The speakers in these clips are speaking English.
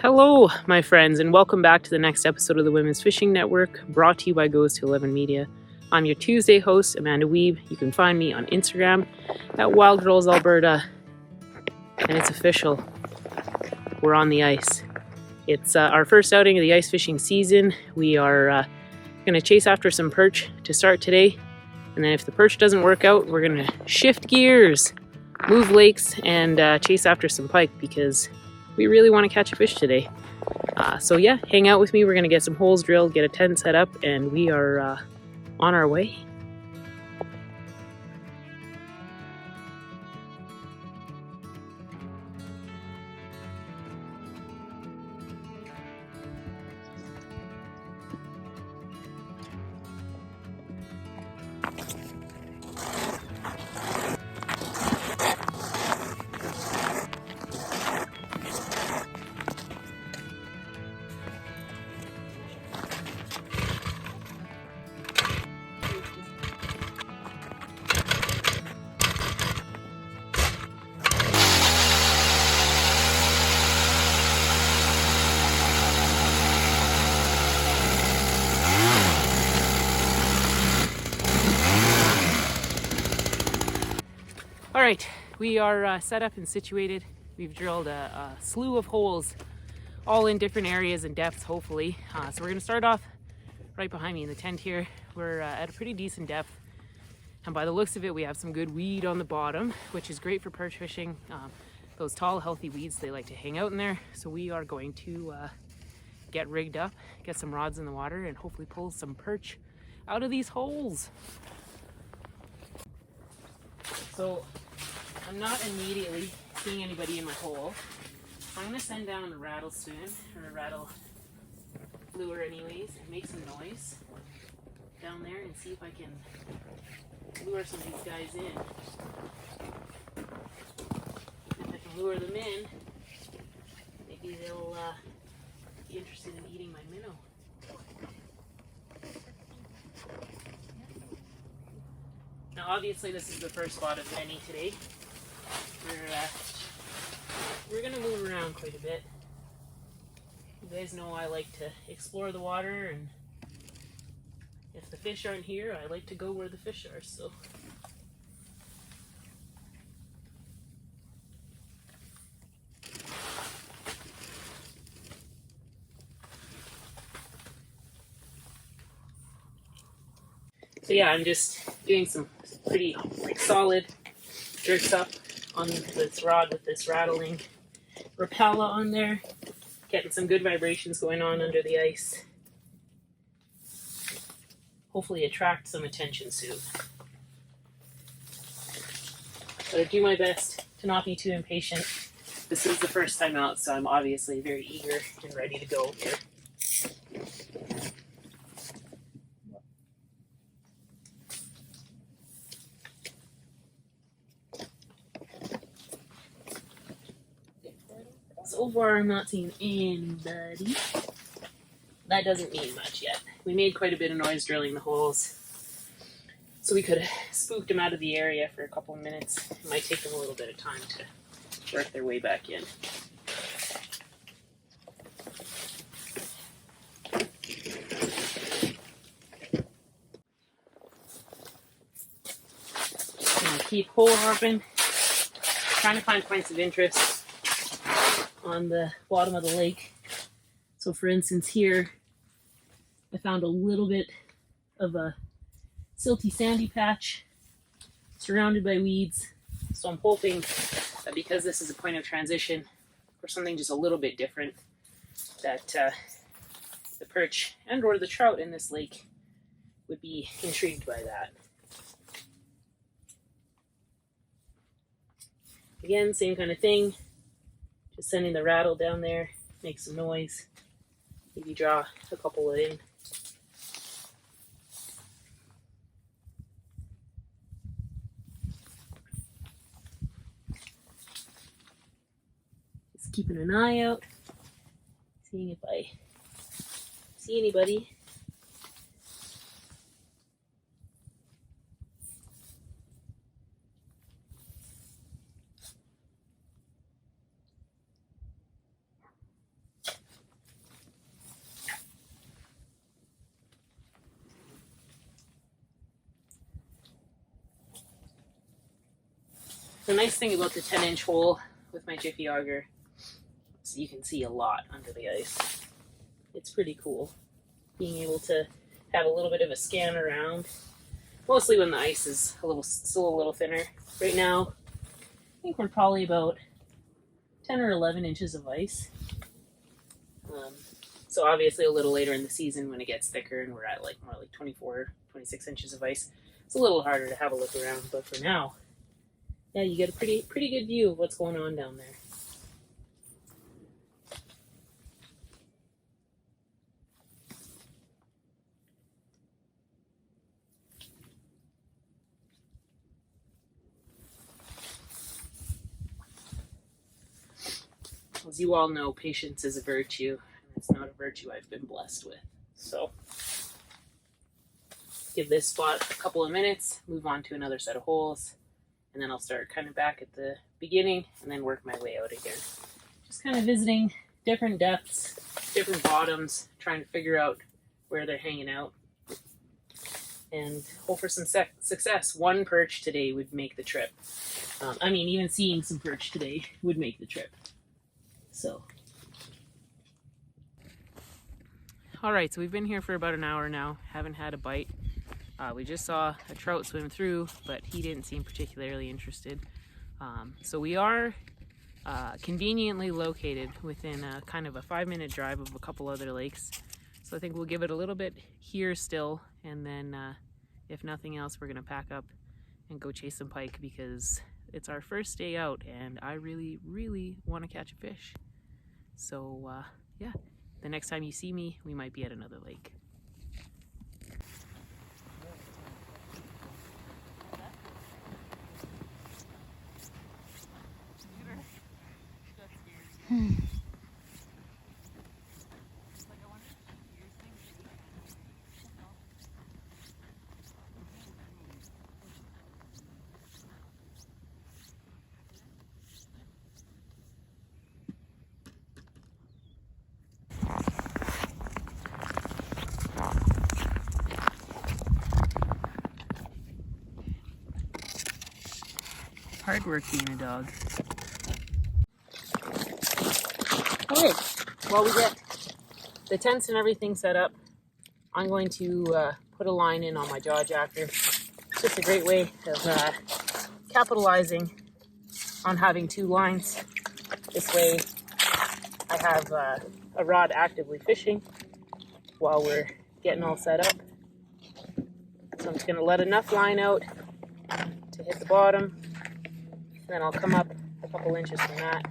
Hello, my friends, and welcome back to the next episode of the Women's Fishing Network, brought to you by Goes to 11 Media. I'm your Tuesday host, Amanda Weeb. You can find me on Instagram at Wild Girls Alberta, and it's official. We're on the ice. It's our first outing of the ice fishing season. We are going to chase after some perch to start today, and then if the perch doesn't work out, we're going to shift gears, move lakes, and chase after some pike because we really want to catch a fish today. So yeah, hang out with me. We're going to get some holes drilled, get a tent set up, and we are on our way. All right, we are set up and situated. We've drilled a slew of holes, all in different areas and depths, hopefully. So we're going to start off right behind me in the tent here. We're at a pretty decent depth, and by the looks of it, we have some good weed on the bottom, which is great for perch fishing. Those tall, healthy weeds, they like to hang out in there. So we are going to get rigged up, get some rods in the water, and hopefully pull some perch out of these holes. So I'm not immediately seeing anybody in my hole. I'm going to send down a rattle spoon, or a rattle lure anyways, and make some noise down there and see if I can lure some of these guys in. If I can lure them in, maybe they'll be interested in eating my minnow. Now obviously this is the first spot of many today. We're going to move around quite a bit. You guys know I like to explore the water, and if the fish aren't here, I like to go where the fish are, so. So yeah, I'm just doing some pretty solid jerks up on this rod with this rattling Rapala on there, getting some good vibrations going on under the ice. Hopefully attract some attention soon. But I do my best to not be too impatient. This is the first time out, so I'm obviously very eager and ready to go here. So far, I'm not seeing anybody. That doesn't mean much yet. We made quite a bit of noise drilling the holes, so we could have spooked them out of the area for a couple of minutes. It might take them a little bit of time to work their way back in. I'm gonna keep hole hopping, trying to find points of interest on the bottom of the lake. So for instance here, I found a little bit of a silty sandy patch surrounded by weeds. So I'm hoping that because this is a point of transition for something just a little bit different, that the perch and or the trout in this lake would be intrigued by that. Again, same kind of thing. Just sending the rattle down there, make some noise, maybe draw a couple in. Just keeping an eye out, seeing if I see anybody. The nice thing about the 10-inch hole with my Jiffy auger is you can see a lot under the ice. It's pretty cool being able to have a little bit of a scan around, mostly when the ice is still a little thinner. Right now, I think we're probably about 10 or 11 inches of ice. So obviously a little later in the season when it gets thicker and we're at like more like 24, 26 inches of ice, it's a little harder to have a look around. But for now, yeah, you get a pretty good view of what's going on down there. As you all know, patience is a virtue, and it's not a virtue I've been blessed with. So give this spot a couple of minutes, move on to another set of holes, and then I'll start kind of back at the beginning and then work my way out again. Just kind of visiting different depths, different bottoms, trying to figure out where they're hanging out, and hope for some success. One perch today would make the trip. Even seeing some perch today would make the trip. So, all right, so we've been here for about an hour now, haven't had a bite. We just saw a trout swim through, but he didn't seem particularly interested. So we are conveniently located within kind of a 5-minute drive of a couple other lakes. So I think we'll give it a little bit here still, and then if nothing else, we're gonna pack up and go chase some pike because it's our first day out and I really, really want to catch a fish. So yeah, the next time you see me, we might be at another lake. Hard work being a dog. Okay, while we get the tents and everything set up, I'm going to put a line in on my jaw jacker. It's just a great way of capitalizing on having 2 lines. This way I have a rod actively fishing while we're getting all set up. So I'm just going to let enough line out to hit the bottom. Then I'll come up a couple inches from that.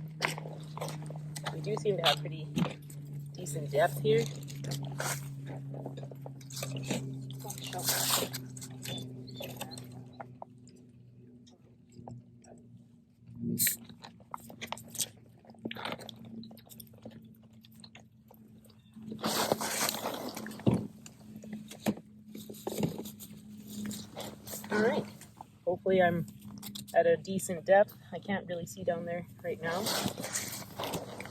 We do seem to have pretty decent depth here. All right, hopefully I'm at a decent depth. I can't really see down there right now.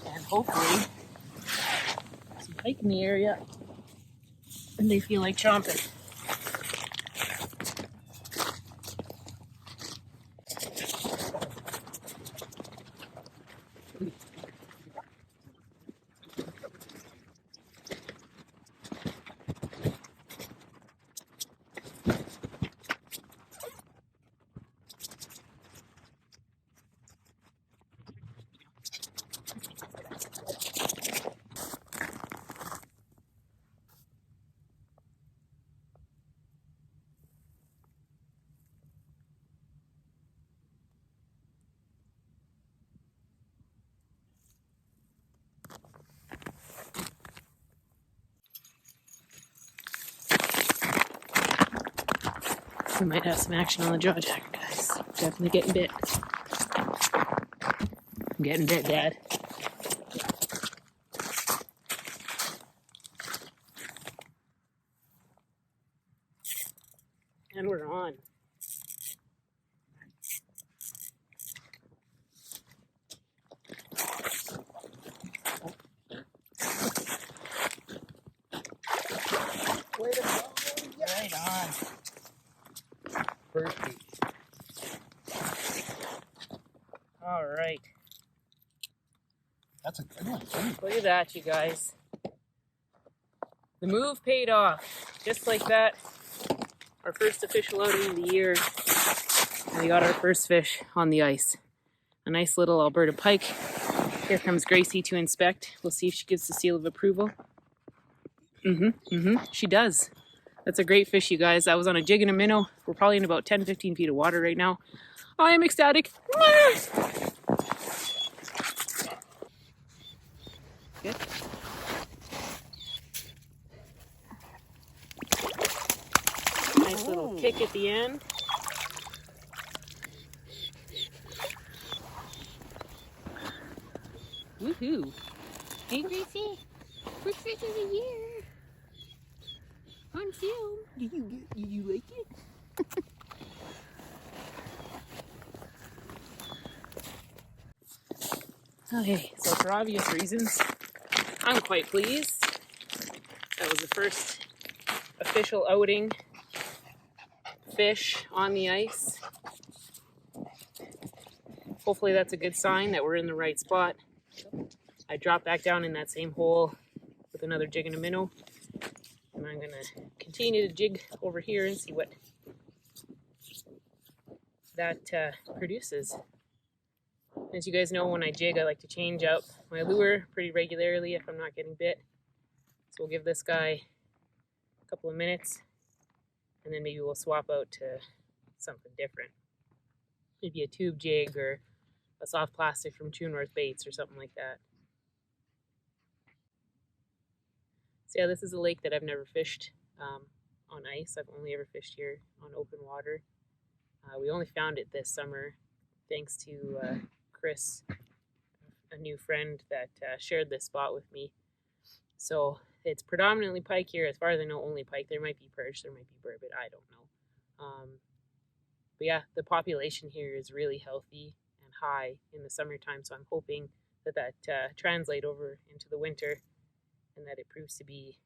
And hopefully some pike in the area and they feel like chomping. We might have some action on the jaw jacker, guys. Definitely getting bit. I'm getting bit, Dad. And we're on. Way to go. Right on. Perfect. That's a good one, too. Look at that, you guys. The move paid off. Just like that. Our first official outing of the year. And we got our first fish on the ice. A nice little Alberta pike. Here comes Gracie to inspect. We'll see if she gives the seal of approval. She does. That's a great fish, you guys. I was on a jig and a minnow. We're probably in about 10-15 feet of water right now. I am ecstatic. Good. Nice little kick at the end. Woohoo! Hey, Gracie. First fish of the year. On film. Did you like it? Okay, so for obvious reasons, I'm quite pleased. That was the first official outing fish on the ice. Hopefully that's a good sign that we're in the right spot. I dropped back down in that same hole with another jig and a minnow. And I'm going to continue to jig over here and see what that produces. As you guys know, when I jig, I like to change up my lure pretty regularly if I'm not getting bit. So we'll give this guy a couple of minutes, and then maybe we'll swap out to something different. Maybe a tube jig or a soft plastic from True North Baits or something like that. So yeah, this is a lake that I've never fished on ice. I've only ever fished here on open water. We only found it this summer thanks to Chris, a new friend that shared this spot with me. So it's predominantly pike here. As far as I know, only pike. There might be perch, there might be burbot, I don't know. But yeah, the population here is really healthy and high in the summertime, so I'm hoping that that translate over into the winter and that it proves to be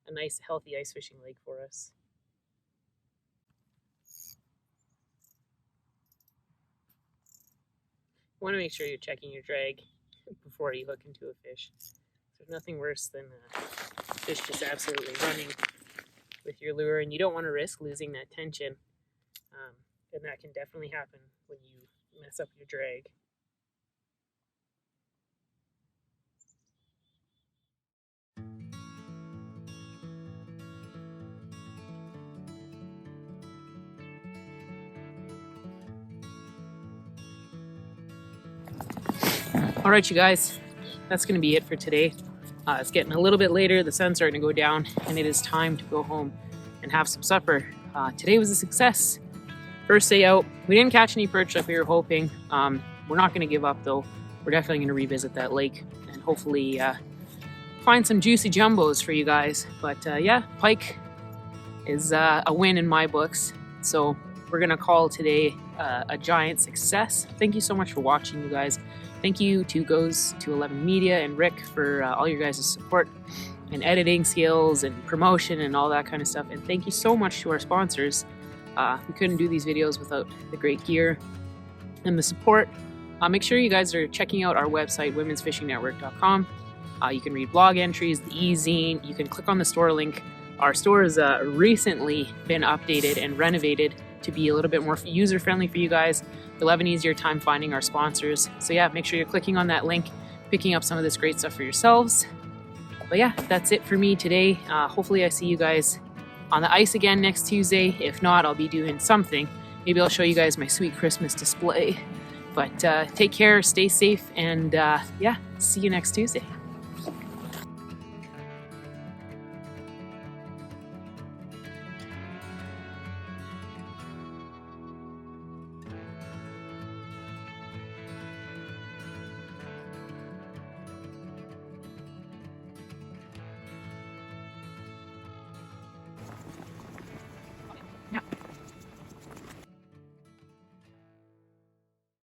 a nice, healthy ice fishing lake for us. You want to make sure you're checking your drag before you hook into a fish. There's nothing worse than a fish just absolutely running with your lure, and you don't want to risk losing that tension. And that can definitely happen when you mess up your drag. All right, you guys, that's going to be it for today. It's getting a little bit later. The sun's starting to go down, and it is time to go home and have some supper. Today was a success. First day out. We didn't catch any perch like we were hoping. We're not going to give up, though. We're definitely going to revisit that lake and hopefully find some juicy jumbos for you guys. But yeah, pike is a win in my books. So we're going to call today a giant success. Thank you so much for watching, you guys. Thank you to Goes to 11 Media and Rick for all your guys' support and editing skills and promotion and all that kind of stuff. And thank you so much to our sponsors. We couldn't do these videos without the great gear and the support. Make sure you guys are checking out our website, womensfishingnetwork.com. You can read blog entries, the e-zine. You can click on the store link. Our store has recently been updated and renovated to be a little bit more user-friendly for you guys. You'll have an easier time finding our sponsors. So yeah, make sure you're clicking on that link, picking up some of this great stuff for yourselves. But yeah, that's it for me today. Hopefully I see you guys on the ice again next Tuesday. If not, I'll be doing something. Maybe I'll show you guys my sweet Christmas display. But take care, stay safe, and yeah, see you next Tuesday.